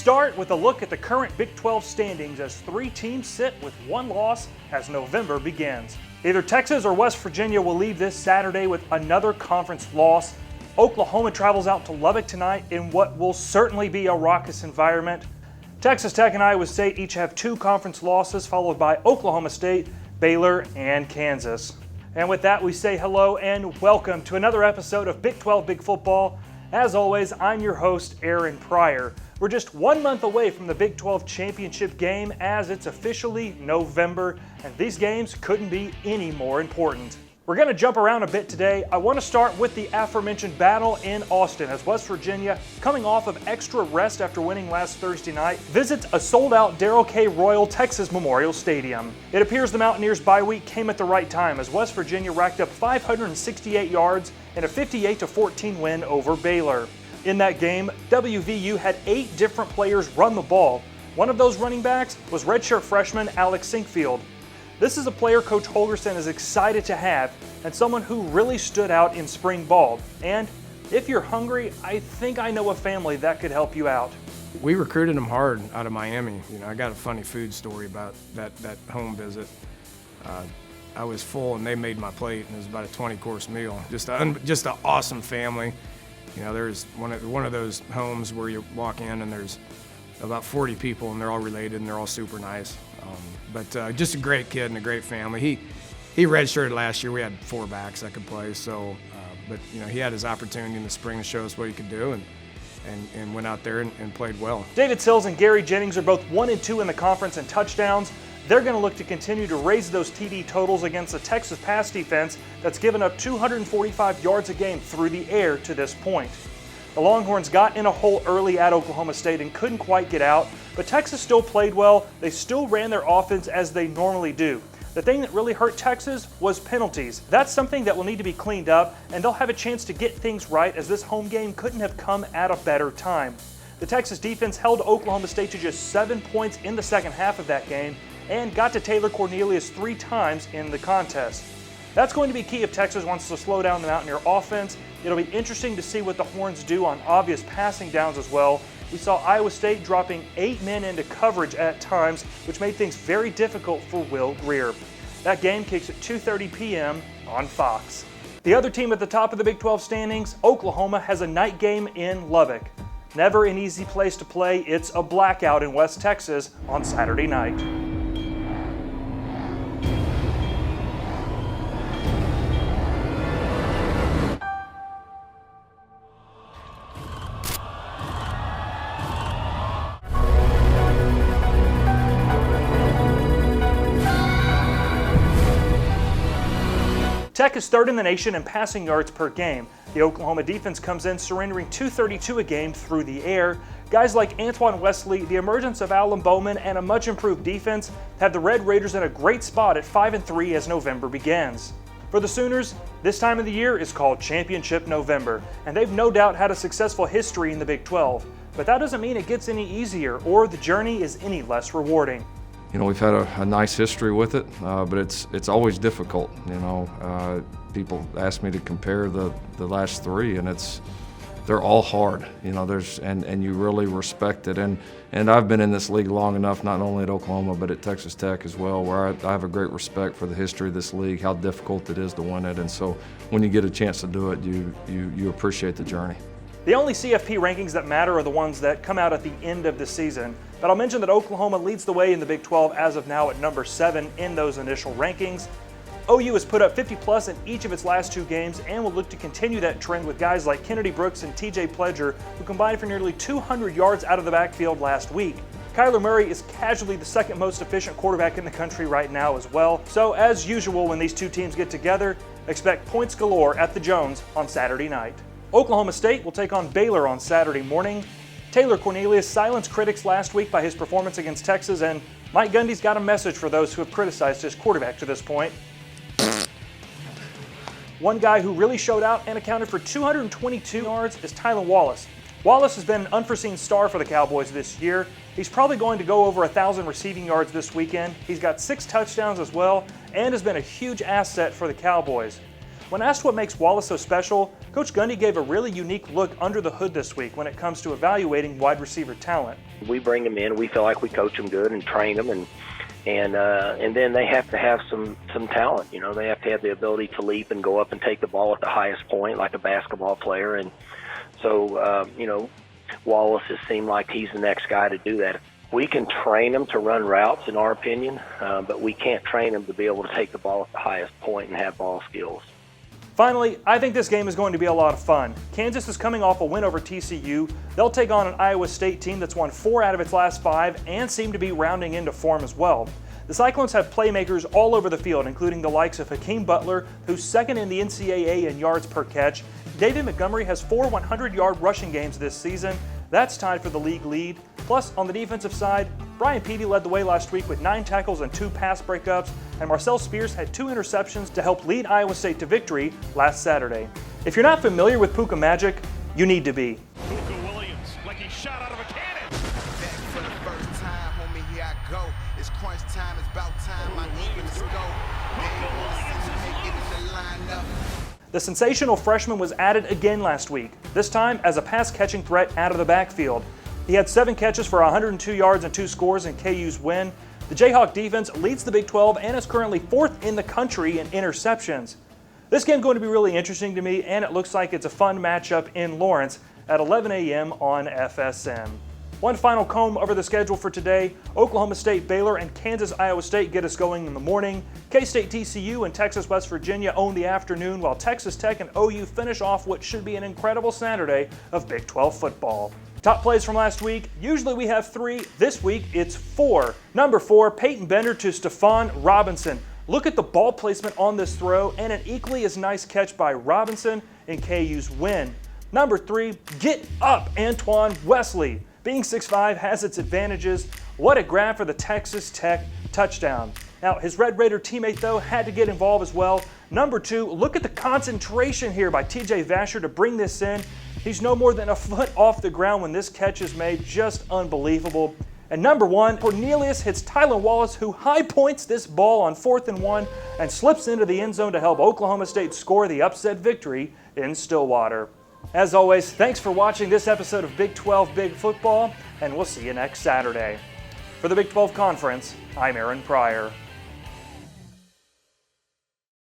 start with a look at the current Big 12 standings as 3 teams sit with 1 loss as November begins. Either Texas or West Virginia will leave this Saturday with another conference loss. Oklahoma travels out to Lubbock tonight in what will certainly be a raucous environment. Texas Tech and Iowa State each have 2 conference losses, followed by Oklahoma State, Baylor, and Kansas. And with that, we say hello and welcome to another episode of Big 12 Big Football. As always, I'm your host, Aaron Pryor. We're just 1 month away from the Big 12 championship game as it's officially November, and these games couldn't be any more important. We're going to jump around a bit today. I want to start with the aforementioned battle in Austin as West Virginia, coming off of extra rest after winning last Thursday night, visits a sold-out Darrell K. Royal Texas Memorial Stadium. It appears the Mountaineers' bye week came at the right time as West Virginia racked up 568 yards in a 58-14 win over Baylor. In that game, WVU had 8 different players run the ball. One of those running backs was redshirt freshman Alex Sinkfield. This is a player Coach Holgorsen is excited to have and someone who really stood out in spring ball. And if you're hungry, I think I know a family that could help you out. We recruited him hard out of Miami. I got a funny food story about that home visit. I was full and they made my plate, and it was about a 20-course meal. Just an awesome family. There's one of those homes where you walk in and there's about 40 people and they're all related and they're all super nice. But just a great kid and a great family. He redshirted last year. We had 4 backs that could play. So, but he had his opportunity in the spring to show us what he could do, and went out there and played well. David Sills and Gary Jennings are both 1 and 2 in the conference in touchdowns. They're going to look to continue to raise those TD totals against the Texas pass defense that's given up 245 yards a game through the air to this point. The Longhorns got in a hole early at Oklahoma State and couldn't quite get out, but Texas still played well. They still ran their offense as they normally do. The thing that really hurt Texas was penalties. That's something that will need to be cleaned up, and they'll have a chance to get things right as this home game couldn't have come at a better time. The Texas defense held Oklahoma State to just 7 points in the second half of that game and got to Taylor Cornelius 3 times in the contest. That's going to be key if Texas wants to slow down the Mountaineer offense. It'll be interesting to see what the Horns do on obvious passing downs as well. We saw Iowa State dropping 8 men into coverage at times, which made things very difficult for Will Grier. That game kicks at 2:30 p.m. on Fox. The other team at the top of the Big 12 standings, Oklahoma, has a night game in Lubbock. Never an easy place to play. It's a blackout in West Texas on Saturday night. Tech is 3rd in the nation in passing yards per game. The Oklahoma defense comes in surrendering 232 a game through the air. Guys like Antoine Wesley, the emergence of Alan Bowman, and a much improved defense have the Red Raiders in a great spot at 5-3 as November begins. For the Sooners, this time of the year is called Championship November, and they've no doubt had a successful history in the Big 12. But that doesn't mean it gets any easier or the journey is any less rewarding. We've had a nice history with it, but it's always difficult. People ask me to compare the last 3, and they're all hard. And you really respect it. And I've been in this league long enough, not only at Oklahoma but at Texas Tech as well, where I have a great respect for the history of this league, how difficult it is to win it. And so when you get a chance to do it, you appreciate the journey. The only CFP rankings that matter are the ones that come out at the end of the season. But I'll mention that Oklahoma leads the way in the Big 12 as of now at number 7 in those initial rankings. OU has put up 50+ in each of its last 2 games and will look to continue that trend with guys like Kennedy Brooks and TJ Pledger, who combined for nearly 200 yards out of the backfield last week. Kyler Murray is casually the 2nd most efficient quarterback in the country right now as well. So as usual, when these 2 teams get together, expect points galore at the Jones on Saturday night. Oklahoma State will take on Baylor on Saturday morning. Taylor Cornelius silenced critics last week by his performance against Texas, and Mike Gundy's got a message for those who have criticized his quarterback to this point. One guy who really showed out and accounted for 222 yards is Tylan Wallace. Wallace has been an unforeseen star for the Cowboys this year. He's probably going to go over 1,000 receiving yards this weekend. He's got 6 touchdowns as well and has been a huge asset for the Cowboys. When asked what makes Wallace so special, Coach Gundy gave a really unique look under the hood this week when it comes to evaluating wide receiver talent. We bring them in. We feel like we coach them good and train them, and then they have to have some talent. You know, they have to have the ability to leap and go up and take the ball at the highest point, like a basketball player. And so, Wallace has seemed like he's the next guy to do that. We can train them to run routes, in our opinion, but we can't train them to be able to take the ball at the highest point and have ball skills. Finally, I think this game is going to be a lot of fun. Kansas is coming off a win over TCU. They'll take on an Iowa State team that's won 4 out of its last 5 and seem to be rounding into form as well. The Cyclones have playmakers all over the field, including the likes of Hakeem Butler, who's second in the NCAA in yards per catch. David Montgomery has 4 100-yard rushing games this season. That's tied for the league lead. Plus, on the defensive side, Brian Peavy led the way last week with 9 tackles and 2 pass breakups, and Marcel Spears had 2 interceptions to help lead Iowa State to victory last Saturday. If you're not familiar with Puka Magic, you need to be. Puka Williams, like he shot out of a cannon. Back for the first time, homie, here I go. It's crunch time, it's about time, I even to go. The sensational freshman was added again last week, this time as a pass-catching threat out of the backfield. He had 7 catches for 102 yards and 2 scores in KU's win. The Jayhawk defense leads the Big 12 and is currently 4th in the country in interceptions. This game's going to be really interesting to me, and it looks like it's a fun matchup in Lawrence at 11 a.m. on FSN. One final comb over the schedule for today. Oklahoma State, Baylor, and Kansas, Iowa State get us going in the morning. K-State, TCU, and Texas, West Virginia own the afternoon, while Texas Tech and OU finish off what should be an incredible Saturday of Big 12 football. Top plays from last week. Usually we have 3. This week it's 4. Number 4, Peyton Bender to Stephon Robinson. Look at the ball placement on this throw and an equally as nice catch by Robinson in KU's win. Number 3, get up, Antoine Wesley. Being 6'5" has its advantages. What a grab for the Texas Tech touchdown. Now, his Red Raider teammate, though, had to get involved as well. Number 2, look at the concentration here by TJ Vasher to bring this in. He's no more than a foot off the ground when this catch is made. Just unbelievable. And number 1, Cornelius hits Tylan Wallace, who high points this ball on 4th and 1 and slips into the end zone to help Oklahoma State score the upset victory in Stillwater. As always, thanks for watching this episode of Big 12 Big Football, and we'll see you next Saturday. For the Big 12 Conference, I'm Aaron Pryor.